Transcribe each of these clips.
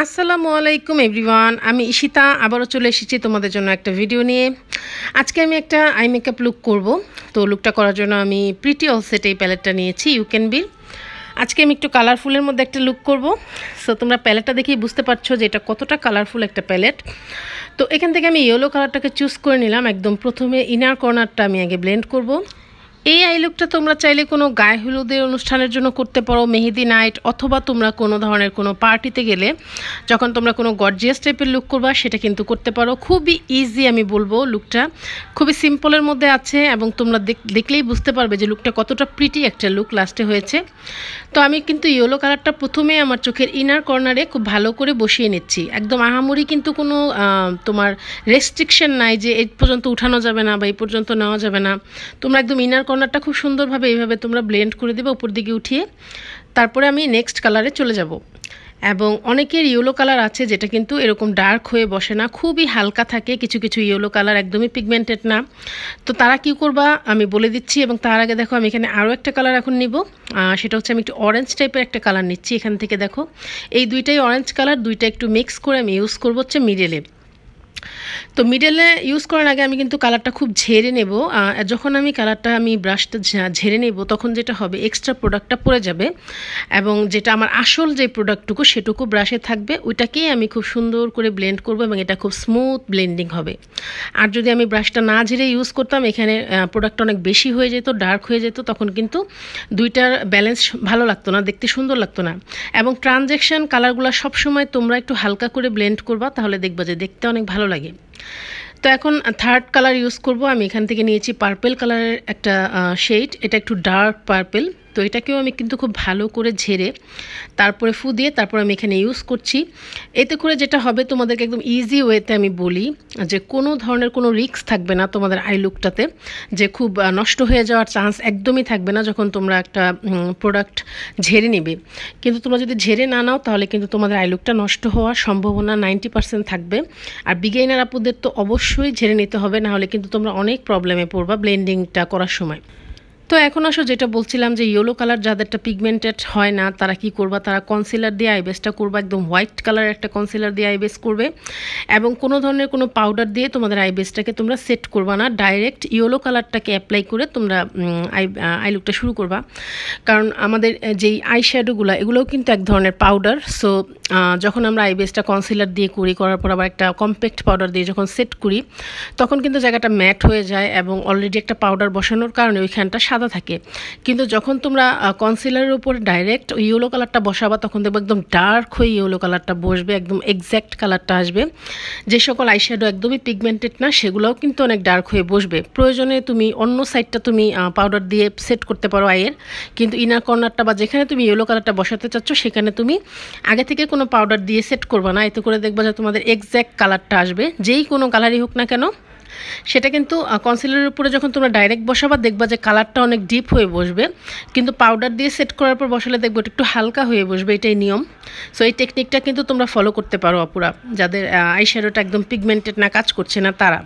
আসসালামু আলাইকুম এভরিওয়ান, আমি ইশিতা আবারও চলে এসেছি তোমাদের জন্য একটা ভিডিও নিয়ে। আজকে আমি একটা আই মেকআপ লুক করব। তো লুকটা করার জন্য আমি প্রিটি অল সেট এই প্যালেটটা নিয়েছি, ইউ ক্যান বি। আজকে আমি একটু কালারফুলের মধ্যে একটা লুক করব। সো তোমরা প্যালেটটা দেখেই বুঝতে পারছো যে এটা কতটা কালারফুল একটা প্যালেট। তো এখান থেকে আমি ইয়েলো কালারটাকে চুজ করে নিলাম। একদম প্রথমে ইনার কর্নারটা আমি আগে ব্লেন্ড করব। এই আই লুকটা তোমরা চাইলে কোনো গায়ে হলুদের অনুষ্ঠানের জন্য করতে পারো, মেহেদি নাইট, অথবা তোমরা কোনো ধরনের কোনো পার্টিতে গেলে যখন তোমরা কোনো গর্জিয়াস টাইপের লুক করবা সেটা কিন্তু করতে পারো। খুবই ইজি, আমি বলবো লুকটা খুবই সিম্পলের মধ্যে আছে এবং তোমরা দেখলেই বুঝতে পারবে যে লুকটা কতটা প্রিটি একটা লুক লাস্টে হয়েছে। তো আমি কিন্তু ইয়েলো কালারটা প্রথমে আমার চোখের ইনার কর্নারে খুব ভালো করে বসিয়ে নিচ্ছি। একদম আহামরি কিন্তু কোনো তোমার রেস্ট্রিকশন নাই যে এই পর্যন্ত উঠানো যাবে না বা এই পর্যন্ত নেওয়া যাবে না। তোমরা একদম ইনার কর্নারটা খুব সুন্দরভাবে এইভাবে তোমরা ব্লেন্ড করে দেবে উপর দিকে উঠিয়ে। তারপরে আমি নেক্সট কালারে চলে যাব। এবং অনেকের ইয়েলো কালার আছে যেটা কিন্তু এরকম ডার্ক হয়ে বসে না, খুবই হালকা থাকে। কিছু কিছু ইয়েলো কালার একদমই পিগমেন্টেড না। তো তারা কি করবা আমি বলে দিচ্ছি। এবং তার আগে দেখো আমি এখানে আরও একটা কালার এখন নিব। সেটা হচ্ছে আমি একটু অরেঞ্জ টাইপের একটা কালার নিচ্ছি। এখান থেকে দেখো এই দুইটাই অরেঞ্জ কালার, দুইটা একটু মিক্স করে আমি ইউজ করবো হচ্ছে মিডলে। তো মিডলে ইউজ করার আগে আমি কিন্তু কালারটা খুব ঝেড়ে নেব। যখন আমি কালারটা ব্রাশটা ঝেড়ে নেব তখন যেটা হবে এক্সট্রা প্রোডাক্টটা পড়ে যাবে এবং যেটা আমার আসল যে প্রোডাক্টটুকু সেটুকু ব্রাশে থাকবে, ওইটাকেই আমি খুব সুন্দর করে ব্লেন্ড করব এবং এটা খুব স্মুথ ব্লেন্ডিং হবে। আর যদি আমি ব্রাশটা না ঝেড়ে ইউজ করতাম, এখানে প্রোডাক্টটা অনেক বেশি হয়ে যেত, ডার্ক হয়ে যেত, তখন কিন্তু দুইটার ব্যালেন্স ভালো লাগতো না, দেখতে সুন্দর লাগতো না। এবং ট্রানজ্যাকশন কালারগুলো সবসময় তোমরা একটু হালকা করে ব্লেন্ড করবা, তাহলে দেখবা যে দেখতে অনেক ভালো লাগে। তো এখন থার্ড কালার ইউজ করব। আমি এখান থেকে নিয়েছি পার্পল কালারের একটা শেড, এটা একটু ডার্ক পার্পল। তো এটাকেও আমি কিন্তু খুব ভালো করে ঝেড়ে তারপরে ফু দিয়ে তারপর আমি এখানে ইউজ করছি। এতে করে যেটা হবে তোমাদেরকে একদম ইজি ওয়েতে আমি বলি যে কোনো ধরনের কোনো রিস্ক থাকবে না তোমাদের আই লুকটাতে, যে খুব নষ্ট হয়ে যাওয়ার চান্স একদমই থাকবে না যখন তোমরা একটা প্রোডাক্ট ঝেড়ে নেবে। কিন্তু তোমরা যদি ঝেড়ে না নাও তাহলে কিন্তু তোমাদের আই লুকটা নষ্ট হওয়ার সম্ভাবনা 90% থাকবে। আর বিগিনার আপুদের তো অবশ্যই ঝেড়ে নিতে হবে, নাহলে কিন্তু তোমরা অনেক প্রবলেমে পড়বা ব্লেন্ডিংটা করার সময়। তো এখন আসো যেটা বলছিলাম যে ইয়েলো কালার যাদেরটা পিগমেন্টেড হয় না তারা কি করবা, তারা কনসিলার দিয়ে আইবেসটা করবা। একদম হোয়াইট কালার একটা কনসিলার দিয়ে আইবেস করবে এবং কোনো ধরনের কোনো পাউডার দিয়ে তোমাদের আইবেসটাকে তোমরা সেট করবা না, ডাইরেক্ট ইয়েলো কালারটাকে অ্যাপ্লাই করে তোমরা আই লুকটা শুরু করবা। কারণ আমাদের যেই আই শ্যাডোগুলো এগুলোও কিন্তু এক ধরনের পাউডার। সো যখন আমরা আইবেসটা কনসিলার দিয়ে করার পর আবার একটা কম্প্যাক্ট পাউডার দিয়ে যখন সেট করি তখন কিন্তু জায়গাটা ম্যাট হয়ে যায় এবং অলরেডি একটা পাউডার বসানোর কারণে ওইখানটা সাদা থাকে। কিন্তু যখন তোমরা কনসিলারের উপরে ডাইরেক্ট ইয়েলো কালারটা বসাবা তখন দেখবো একদম ডার্ক হয়ে ইয়েলো কালারটা বসবে, একদম এক্স্যাক্ট কালারটা আসবে। যে সকল আইশ্যাডো একদমই পিগমেন্টেড না সেগুলোও কিন্তু অনেক ডার্ক হয়ে বসবে। প্রয়োজনে তুমি অন্য সাইডটা তুমি পাউডার দিয়ে সেট করতে পারো আইয়ের, কিন্তু ইনার কর্নারটা বা যেখানে তুমি ইয়েলো কালারটা বসাতে চাচ্ছ সেখানে তুমি আগে থেকে কোনো পাউডার দিয়ে সেট করবা না। এতে করে দেখবা যে তোমাদের এক্স্যাক্ট কালারটা আসবে, যেই কোনো কালারই হোক না কেন। সেটা কিন্তু কনসিলারের উপরে যখন তোমরা ডাইরেক্ট বসাবা দেখবা যে কালারটা অনেক ডিপ হয়ে বসবে, কিন্তু পাউডার দিয়ে সেট করার পর বসালে দেখবো একটু হালকা হয়ে বসবে, এটাই নিয়ম। সো এই টেকনিকটা কিন্তু তোমরা ফলো করতে পারো আপুরা, যাদের আইশ্যাডোটা একদম পিগমেন্টেড না, কাজ করছে না তারা।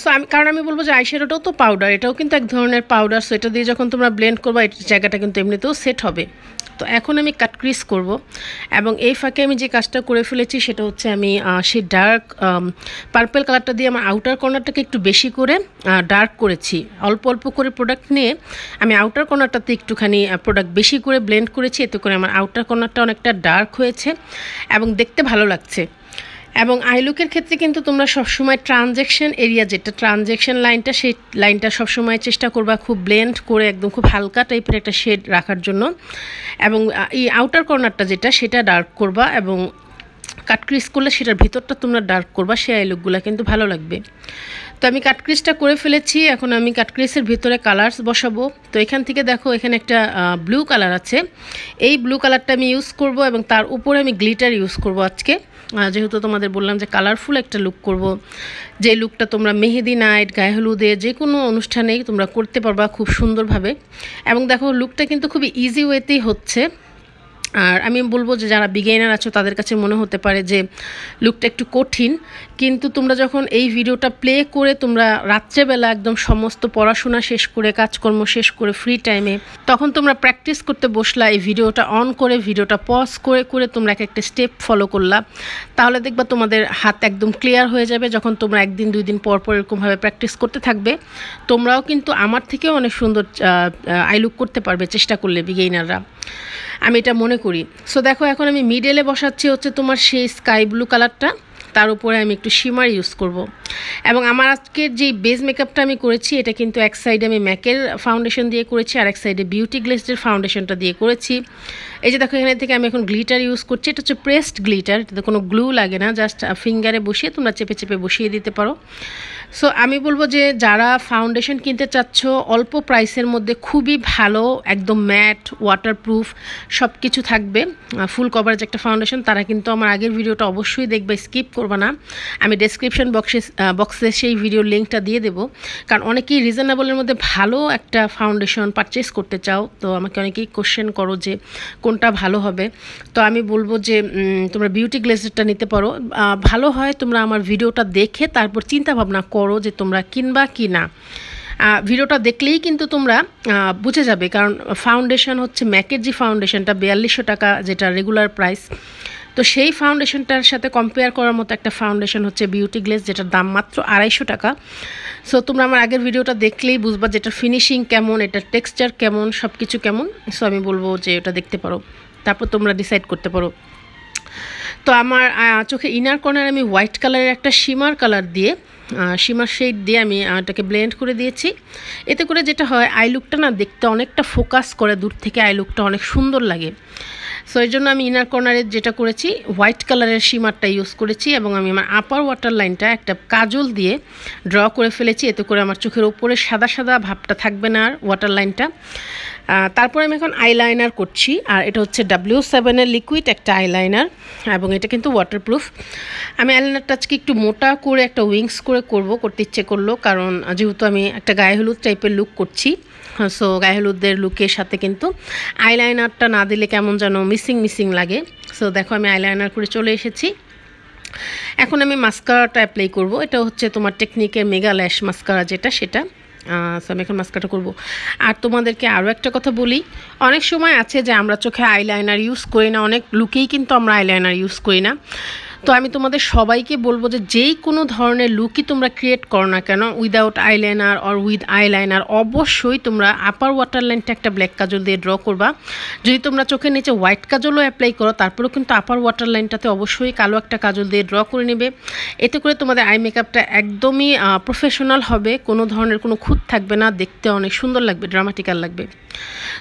সো আমি বলবো যে আইশ্যাডোটাও তো পাউডার, এটাও কিন্তু এক ধরনের পাউডার। সো এটা দিয়ে যখন তোমরা ব্লেন্ড করবা এই জায়গাটা কিন্তু এমনিতেও সেট হবে। তো এখন আমি কাট ক্রিজ করব এবং এই ফাঁকে আমি যে কাজটা করে ফেলেছি সেটা হচ্ছে আমি সেই ডার্ক পার্পল কালারটা দিয়ে আমার আউটার কর্নারটাকে একটু বেশি করে ডার্ক করেছি। অল্প অল্প করে প্রোডাক্ট নিয়ে আমি আউটার কর্নারটাতে একটুখানি প্রোডাক্ট বেশি করে ব্লেন্ড করেছি, এতে করে আমার আউটার কর্নারটা অনেকটা ডার্ক হয়েছে এবং দেখতে ভালো লাগছে। এবং আই লুকের ক্ষেত্রে কিন্তু তোমরা সবসময় ট্রানজ্যাকশন এরিয়া, যেটা ট্রানজ্যাকশন লাইনটা, সেই লাইনটা সবসময় চেষ্টা করবা খুব ব্লেন্ড করে একদম খুব হালকা টাইপের একটা শেড রাখার জন্য। এবং এই আউটার কর্নারটা যেটা সেটা ডার্ক করবা এবং কাট ক্রিজ করলে সেটার ভিতরটা তোমরা ডার্ক করবা, সেই আই লুকগুলো কিন্তু ভালো লাগবে। তো আমি কাট ক্রিজটা করে ফেলেছি, এখন আমি কাট ক্রিজের ভিতরে কালার্স বসাবো। তো এখান থেকে দেখো এখানে একটা ব্লু কালার আছে, এই ব্লু কালারটা আমি ইউজ করব এবং তার উপরে আমি গ্লিটার ইউজ করব আজকে। যেহেতু তোমাদের বললাম যে কালারফুল একটা লুক করব, যে লুকটা তোমরা মেহেদি নাইট, গায়ে হলুদে, যে কোনো অনুষ্ঠানেই তোমরা করতে পারবা খুব সুন্দরভাবে। এবং দেখো লুকটা কিন্তু খুবই ইজি ওয়েতেই হচ্ছে। আর আমি বলবো যে যারা বিগিনার আছো তাদের কাছে মনে হতে পারে যে লুকটা একটু কঠিন, কিন্তু তোমরা যখন এই ভিডিওটা প্লে করে তোমরা রাত্রেবেলা একদম সমস্ত পড়াশোনা শেষ করে কাজকর্ম শেষ করে ফ্রি টাইমে তখন তোমরা প্র্যাকটিস করতে বসলা, এই ভিডিওটা অন করে ভিডিওটা পজ করে করে তোমরা একটা স্টেপ ফলো করলা, তাহলে দেখবা তোমাদের হাত একদম ক্লিয়ার হয়ে যাবে। যখন তোমরা একদিন 2 দিন পর পর এরকমভাবে প্র্যাকটিস করতে থাকবে, তোমরাও কিন্তু আমার থেকেও অনেক সুন্দর আই লুক করতে পারবে চেষ্টা করলে, বিগিনাররা, আমি এটা মনে করি। সো দেখো এখন আমি মিডলে বসাচ্ছি হচ্ছে তোমার সেই স্কাই ব্লু কালারটা, তার উপরে আমি একটু শিমার ইউজ করব। এবং আমার আজকের যে বেস মেকআপটা আমি করেছি এটা কিন্তু এক সাইডে আমি ম্যাকের ফাউন্ডেশন দিয়ে করেছি, আর এক সাইডে বিউটি গ্লেজের ফাউন্ডেশনটা দিয়ে করেছি। এই যে দেখো এখানে থেকে আমি এখন গ্লিটার ইউজ করছি, এটা হচ্ছে প্রেসড গ্লিটার, এটাতে কোনো গ্লু লাগে না, জাস্ট ফিঙ্গারে বসিয়ে তোমরা চেপে চেপে বসিয়ে দিতে পারো। সো আমি বলবো যে যারা ফাউন্ডেশন কিনতে চাচ্ছ অল্প প্রাইসের মধ্যে খুবই ভালো, একদম ম্যাট ওয়াটারপ্রুফ সব কিছু থাকবে, ফুল কভারেজ একটা ফাউন্ডেশন, তারা কিন্তু আমার আগের ভিডিওটা অবশ্যই দেখবে, স্কিপ করবে না। আমি ডেসক্রিপশন বক্সে সেই ভিডিওর লিঙ্কটা দিয়ে দেবো, কারণ অনেকেই রিজনেবলের মধ্যে ভালো একটা ফাউন্ডেশন পারচেস করতে চাও, তো আমাকে অনেকেই কোশ্চেন করো যে কোনটা ভালো হবে। তো আমি বলবো যে তোমরা বিউটি গ্লেজারটা নিতে পারো, ভালো হয় তোমরা আমার ভিডিওটা দেখে তারপর চিন্তা ভাবনা করো যে তোমরা কিনবা কি না। ভিডিওটা দেখলেই কিন্তু তোমরা বুঝে যাবে, কারণ ফাউন্ডেশন হচ্ছে ম্যাকের যে ফাউন্ডেশনটা 4200 টাকা, যেটা রেগুলার প্রাইস, তো সেই ফাউন্ডেশনটার সাথে কম্পেয়ার করার মতো একটা ফাউন্ডেশন হচ্ছে বিউটি গ্লেজ, যেটার দাম মাত্র 250 টাকা। সো তোমরা আমার আগের ভিডিওটা দেখলেই বুঝবা যেটার ফিনিশিং কেমন, এটার টেক্সচার কেমন, সব কিছু কেমন। সো আমি বলবো যে ওটা দেখতে পারো, তারপর তোমরা ডিসাইড করতে পারো। তো আমার চোখে ইনার কর্নার আমি হোয়াইট কালারের একটা শিমার কালার দিয়ে, শিমার শেড দিয়ে আমি এটাকে ব্লেন্ড করে দিয়েছি। এতে করে যেটা হয় আই লুকটা না দেখতে অনেকটা ফোকাস করে, দূর থেকে আই লুকটা অনেক সুন্দর লাগে। সো এই জন্য আমি ইনার কর্নারের যেটা করেছি হোয়াইট কালারের শিমারটা ইউজ করেছি, এবং আমি আমার আপার ওয়াটার লাইনটা একটা কাজল দিয়ে ড্র করে ফেলেছি, এতে করে আমার চোখের ওপরে সাদা সাদা ভাবটা থাকবে না আর ওয়াটার লাইনটা। তারপরে আমি এখন আইলাইনার করছি, আর এটা হচ্ছে W7-এর লিকুইড একটা আইলাইনার, এবং এটা কিন্তু ওয়াটারপ্রুফ। আমি আইলাইনারটা আজকে একটু মোটা করে একটা উইংস করে করতে ইচ্ছে করলো, কারণ যেহেতু আমি একটা গায়ে হলুদ টাইপের লুক করছি, সো গায়ে হলুদের লুকের সাথে কিন্তু আইলাইনারটা না দিলে কেমন যেন মিসিং লাগে। সো দেখো আমি আইলাইনার করে চলে এসেছি। এখন আমি মাস্কারাটা অ্যাপ্লাই করব, এটা হচ্ছে তোমার টেকনিকের মেগা ল্যাশ মাস্কারা যেটা, সেটা। সো আমি এখন মাস্কারাটা করব। আর তোমাদেরকে আরও একটা কথা বলি, অনেক সময় আছে যে আমরা চোখে আইলাইনার ইউজ করি না, অনেক লুকেই কিন্তু আমরা আইলাইনার ইউজ করি না। তো আমি তোমাদের সবাইকে বলবো যে যেই কোনো ধরনের লুকই তোমরা ক্রিয়েট করো না কেন, without eyeliner or with eyeliner, অবশ্যই তোমরা আপার ওয়াটার লাইনটা একটা ব্ল্যাক কাজল দিয়ে ড্র করবা। যদি তোমরা চোখের নিচে হোয়াইট কাজলও অ্যাপ্লাই করো, তারপরেও কিন্তু আপার ওয়াটার লাইনটাতে অবশ্যই কালো একটা কাজল দিয়ে ড্র করে নেবে। এতে করে তোমাদের আই মেকআপটা একদমই প্রফেশনাল হবে, কোনো ধরনের কোনো খুঁত থাকবে না, দেখতে অনেক সুন্দর লাগবে, ড্রামাটিক্যাল লাগবে।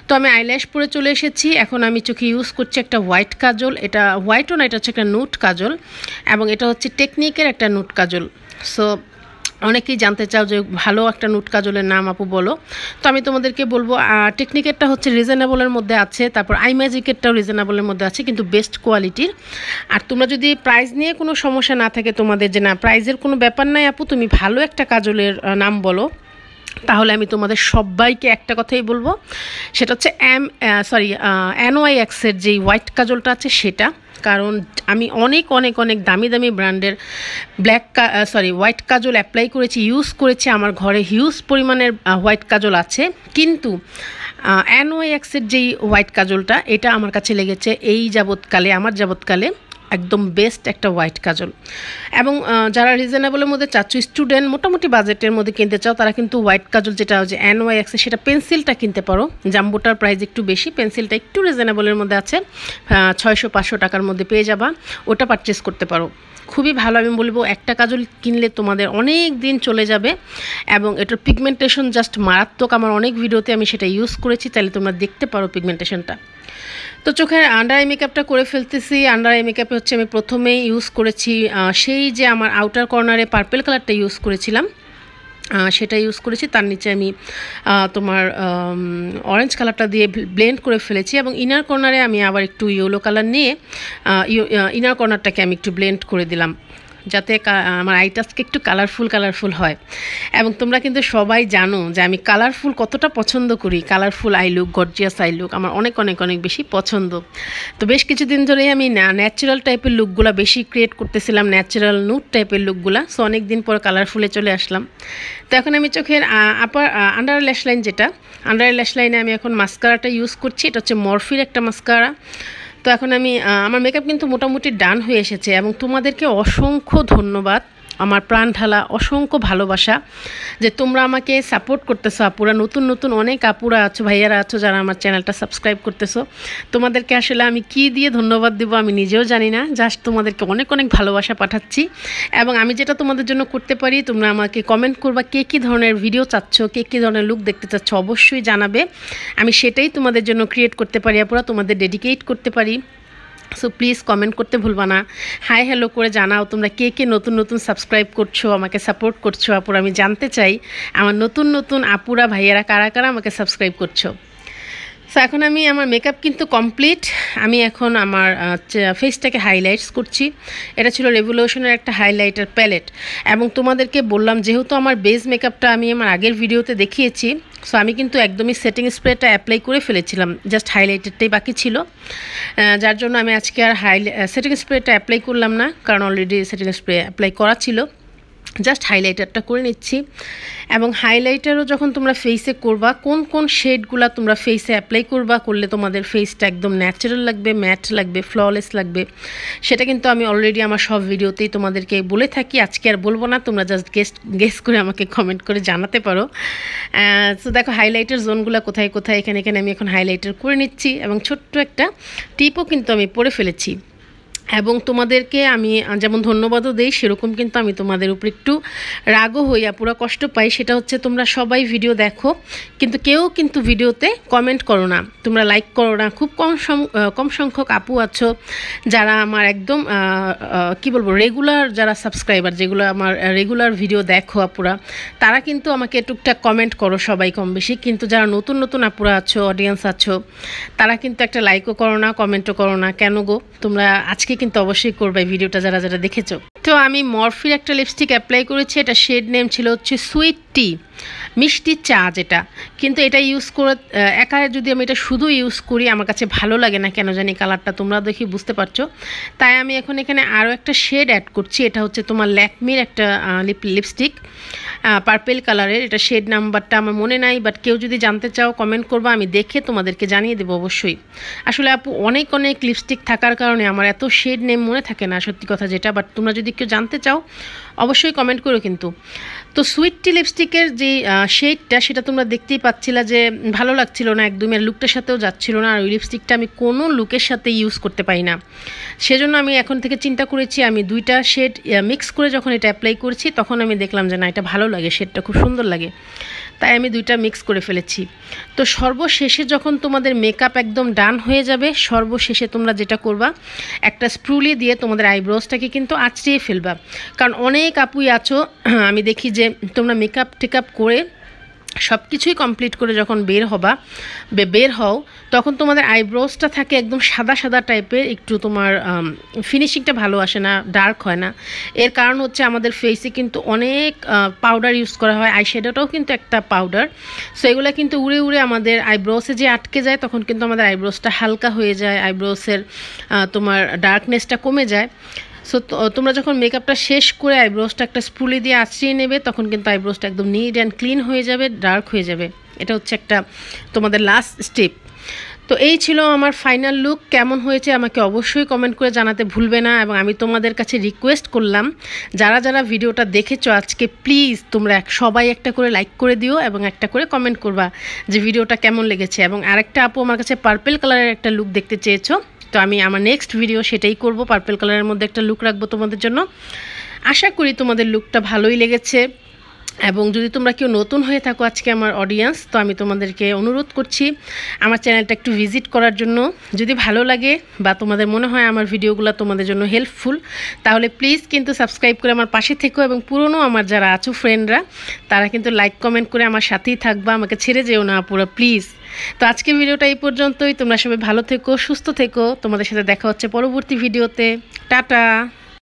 তো আমি আইল্যাশ পরে চলে এসেছি। এখন আমি চোখে ইউজ করছি একটা হোয়াইট কাজল, এটা হোয়াইটও না, এটা হচ্ছে একটা নুট কাজল, এবং এটা হচ্ছে টেকনিকের একটা নুট কাজল। সো অনেকেই জানতে চাও যে ভালো একটা নুট কাজলের নাম আপু বলো, তো আমি তোমাদেরকে বলবো টেকনিকেরটা হচ্ছে রিজনেবলের মধ্যে আছে, তারপর আই ম্যাজিকেরটাও রিজনেবলের মধ্যে আছে, কিন্তু বেস্ট কোয়ালিটির। আর তোমরা যদি প্রাইস নিয়ে কোনো সমস্যা না থাকে তোমাদের, যে না প্রাইসের কোনো ব্যাপার নাই আপু, তুমি ভালো একটা কাজলের নাম বলো, তাহলে আমি তোমাদের সবাইকে একটা কথাই বলবো, সেটা হচ্ছে NYX-এর যেই হোয়াইট কাজলটা আছে সেটা। কারণ আমি অনেক অনেক অনেক দামি দামি ব্র্যান্ডের হোয়াইট কাজল অ্যাপ্লাই করেছি, ইউজ করেছি, আমার ঘরে হিউজ পরিমাণের হোয়াইট কাজল আছে, কিন্তু NYX-এর যেই হোয়াইট কাজলটা, এটা আমার কাছে লেগেছে আমার যাবৎকালে একদম বেস্ট একটা হোয়াইট কাজল। এবং যারা রিজনেবলের মধ্যে চাচ্ছ, স্টুডেন্ট মোটামুটি বাজেটের মধ্যে কিনতে চাও, তারা কিন্তু হোয়াইট কাজল যেটা হচ্ছে NYX, সেটা পেন্সিলটা কিনতে পারো। জাম্বোটার প্রাইস একটু বেশি, পেন্সিলটা একটু রিজনেবলের মধ্যে আছে, 600-500 টাকার মধ্যে পেয়ে যাবা, ওটা পারচেস করতে পারো। খুবই ভালো, আমি বলবো একটা কাজল কিনলে তোমাদের অনেক দিন চলে যাবে, এবং এটার পিগমেন্টেশন জাস্ট মারাত্মক। আমার অনেক ভিডিওতে আমি সেটা ইউজ করেছি, তাহলে তোমরা দেখতে পারো পিগমেন্টেশনটা। তো চোখের আন্ডার আই মেকআপটা করে ফেলতেছি। আন্ডার আই মেকআপে হচ্ছে আমি প্রথমেই ইউজ করেছি সেই যে আমার আউটার কর্নারে পার্পল কালারটা ইউজ করেছিলাম, সেটা ইউজ করেছি। তার নিচে আমি তোমার অরেঞ্জ কালারটা দিয়ে ব্লেন্ড করে ফেলেছি, এবং ইনার কর্নারে আমি আবার একটু ইয়েলো কালার নিয়ে ইনার কর্নারটাকে আমি একটু ব্লেন্ড করে দিলাম। যাতে আমার আইটাসকে একটু কালারফুল হয়। এবং তোমরা কিন্তু সবাই জানো যে আমি কালারফুল কতটা পছন্দ করি। Colourful I look, gorgeous I look আমার অনেক অনেক অনেক বেশি পছন্দ। তো বেশ কিছুদিন ধরেই আমি ন্যাচারাল টাইপের লুকগুলো বেশি ক্রিয়েট করতেছিলাম, ন্যাচারাল নুড টাইপের লুকগুলো। সো অনেক দিন পর কালারফুলে চলে আসলাম। তো এখন আমি চোখের আন্ডার ল্যাশ লাইন, যেটা আন্ডার ল্যাশ লাইনে আমি এখন মাস্কারাটা ইউজ করছি। এটা হচ্ছে মরফির একটা মাস্কারা। তো এখন আমি আমার মেকআপ কিন্তু মোটামুটি ডান হয়ে এসেছে এবং তোমাদেরকে অসংখ্য ধন্যবাদ, আমার প্রাণ ঢালা অসংখ্য ভালোবাসা যে তোমরা আমাকে সাপোর্ট করতেছো। আপুরা নতুন নতুন অনেক আপুরা আছো, ভাইয়ারা আছো যারা আমার চ্যানেলটা সাবস্ক্রাইব করতেছো। তোমাদেরকে আসলে আমি কি দিয়ে ধন্যবাদ দেবো আমি নিজেও জানি না। জাস্ট তোমাদেরকে অনেক অনেক ভালোবাসা পাঠাচ্ছি। এবং আমি যেটা তোমাদের জন্য করতে পারি, তোমরা আমাকে কমেন্ট করবা কে কী ধরনের ভিডিও চাচ্ছ, কে কী ধরনের লুক দেখতে চাচ্ছ, অবশ্যই জানাবে। আমি সেটাই তোমাদের জন্য ক্রিয়েট করতে পারি আপুরা, তোমাদের ডেডিকেট করতে পারি। সো প্লিজ কমেন্ট করতে ভুলবা না, হাই হ্যালো করে জানাও তোমরা কে কে নতুন নতুন সাবস্ক্রাইব করছো, আমাকে সাপোর্ট করছো। আপুরা আমি জানতে চাই আমার নতুন নতুন আপুরা ভাইয়েরা কারা কারা আমাকে সাবস্ক্রাইব করছো। সো এখন আমি আমার মেকআপ কিন্তু কমপ্লিট। আমি এখন আমার ফেসটাকে হাইলাইটস করছি। এটা ছিল রেভলিউশনের একটা হাইলাইটার প্যালেট। এবং তোমাদেরকে বললাম যেহেতু আমার বেস মেকআপটা আমি আমার আগের ভিডিওতে দেখিয়েছি, সো আমি কিন্তু একদমই সেটিং স্প্রেটা অ্যাপ্লাই করে ফেলেছিলাম, জাস্ট হাইলাইটারটাই বাকি ছিল। যার জন্য আমি আজকে আর সেটিং স্প্রেটা অ্যাপ্লাই করলাম না, কারণ অলরেডি সেটিং স্প্রে অ্যাপ্লাই করা ছিল। জাস্ট হাইলাইটারটা করে নিচ্ছি। এবং হাইলাইটারও যখন তোমরা ফেসে করবা, কোন কোন শেডগুলো তোমরা ফেসে অ্যাপ্লাই করলে তোমাদের ফেসটা একদম ন্যাচারাল লাগবে, ম্যাট লাগবে, ফ্ললেস লাগবে, সেটা কিন্তু আমি অলরেডি আমার সব ভিডিওতেই তোমাদেরকে বলে থাকি। আজকে আর বলবো না, তোমরা জাস্ট গেস করে আমাকে কমেন্ট করে জানাতে পারো। তো দেখো হাইলাইটার জোনগুলো কোথায় কোথায়, এখানে আমি এখন হাইলাইটার করে নিচ্ছি। এবং ছোট্ট একটা টিপও কিন্তু আমি পরে ফেলেছি। এবং তোমাদেরকে আমি যেমন ধন্যবাদও দেই, সেরকম কিন্তু আমি তোমাদের উপর একটু রাগও হইয়া পুরো কষ্ট পাই। সেটা হচ্ছে তোমরা সবাই ভিডিও দেখো কিন্তু কেউ কিন্তু ভিডিওতে কমেন্ট করো না, তোমরা লাইক করো না। খুব কম সংখ্যক আপু আছো যারা আমার একদম কি বলবো রেগুলার যারা সাবস্ক্রাইবার, যেগুলো আমার রেগুলার ভিডিও দেখো আপুরা, তারা কিন্তু আমাকে টুকটাক কমেন্ট করো সবাই কম বেশি। কিন্তু যারা নতুন নতুন আপুরা আছো, অডিয়েন্স আছো, তারা কিন্তু একটা লাইকও করো না, কমেন্টও করো না। কেন গো? তোমরা আজকে কিন্তু অবশ্যই করবে ভিডিওটা যারা যারা দেখেছো। তো আমি মরফির একটা লিপস্টিক অ্যাপ্লাই করেছি। এটা শেড নেম ছিল হচ্ছে সুইট টি, মিষ্টি চা যেটা। কিন্তু এটা ইউজ করে একা যদি আমি এটা শুধু ইউজ করি আমার কাছে ভালো লাগে না, কেন জানি কালারটা তোমরা দেখি বুঝতে পারছো। তাই আমি এখন এখানে আরও একটা শেড অ্যাড করছি। এটা হচ্ছে তোমার ল্যাকমির একটা লিপস্টিক, পার্পেল কালারের। এটা শেড নাম্বারটা আমার মনে নাই, বাট কেউ যদি জানতে চাও কমেন্ট করবা, আমি দেখে তোমাদেরকে জানিয়ে দেবো অবশ্যই। আসলে আপু অনেক অনেক লিপস্টিক থাকার কারণে আমার এত শেড নেম মনে থাকে না, সত্যি কথা যেটা। বাট তোমরা যদি কেউ জানতে চাও অবশ্যই কমেন্ট করো কিন্তু। তো সুইট টি লিপস্টিকের যে শেডটা সেটা তোমরা দেখতেই পাচ্ছিলা যে ভালো লাগছিল না, একদমই লুকটার সাথেও যাচ্ছিল না। আর ওই লিপস্টিকটা আমি কোনো লুকের সাথে ইউজ করতে পারি না, সেজন্য আমি এখন থেকে চিন্তা করেছি আমি দুইটা শেড মিক্স করে যখন এটা অ্যাপ্লাই করছি তখন আমি দেখলাম যে না, এটা ভালো লাগে, শেডটা খুব সুন্দর লাগে, তাই আমি দুইটা মিক্স করে ফেলেছি। তো সর্বশেষে যখন তোমাদের মেকআপ একদম ডান হয়ে যাবে, সর্বশেষে তোমরা যেটা করবা, একটা স্প্রুলি দিয়ে তোমাদের আইব্রোজটাকে কিন্তু আঁচড়িয়ে ফেলবা। কারণ অনেক আপুই আছো আমি দেখি যে তোমরা মেকআপ টেকআপ করে সব কিছুই কমপ্লিট করে যখন বের হও তখন তোমাদের আইব্রোজটা থাকে একদম সাদা সাদা টাইপের, একটু তোমার ফিনিশিংটা ভালো আসে না, ডার্ক হয় না। এর কারণ হচ্ছে আমাদের ফেসে কিন্তু অনেক পাউডার ইউজ করা হয়, আইশ্যাডোটাও কিন্তু একটা পাউডার। সো এগুলো কিন্তু উড়ে উড়ে আমাদের আইব্রোসে যে আটকে যায়, তখন কিন্তু আমাদের আইব্রোসটা হালকা হয়ে যায়, আইব্রোসের তোমার ডার্কনেসটা কমে যায়। সো তোমরা যখন মেকআপটা শেষ করে আইব্রোসটা একটা স্পুলি দিয়ে আঁচড়িয়ে নেবে, তখন কিন্তু আইব্রোসটা একদম নিট অ্যান্ড ক্লিন হয়ে যাবে, ডার্ক হয়ে যাবে। এটা হচ্ছে একটা তোমাদের লাস্ট স্টেপ। তো এই ছিল আমার ফাইনাল লুক। কেমন হয়েছে আমাকে অবশ্যই কমেন্ট করে জানাতে ভুলবে না। এবং আমি তোমাদের কাছে রিকোয়েস্ট করলাম, যারা যারা ভিডিওটা দেখেছো আজকে, প্লিজ তোমরা সবাই একটা করে লাইক করে দিও এবং একটা করে কমেন্ট করবা যে ভিডিওটা কেমন লেগেছে। এবং আরেকটা আপু আমার কাছে পার্পেল কালারের একটা লুক দেখতে চেয়েছো, তো আমি আমার নেক্সট ভিডিও সেটাই করব, পার্পেল কালারের মধ্যে একটা লুক রাখবো তোমাদের জন্য। আশা করি তোমাদের লুকটা ভালোই লেগেছে। এবং যদি তোমরা কেউ নতুন হয়ে থাকো আজকে আমার অডিয়েন্স, তো আমি তোমাদেরকে অনুরোধ করছি আমার চ্যানেলটা একটু ভিজিট করার জন্য। যদি ভালো লাগে বা তোমাদের মনে হয় আমার ভিডিওগুলো তোমাদের জন্য হেল্পফুল, তাহলে প্লিজ কিন্তু সাবস্ক্রাইব করে আমার পাশে থেকো। এবং পুরনো আমার যারা আছো ফ্রেন্ডরা, তারা কিন্তু লাইক কমেন্ট করে আমার সাথেই থাকবা, আমাকে ছেড়ে যেও না পুরো প্লিজ। তো আজকে ভিডিওটা এই পর্যন্তই। তোমরা সবাই ভালো থেকো, সুস্থ থেকো। তোমাদের সাথে দেখা হচ্ছে পরবর্তী ভিডিওতে। টাটা।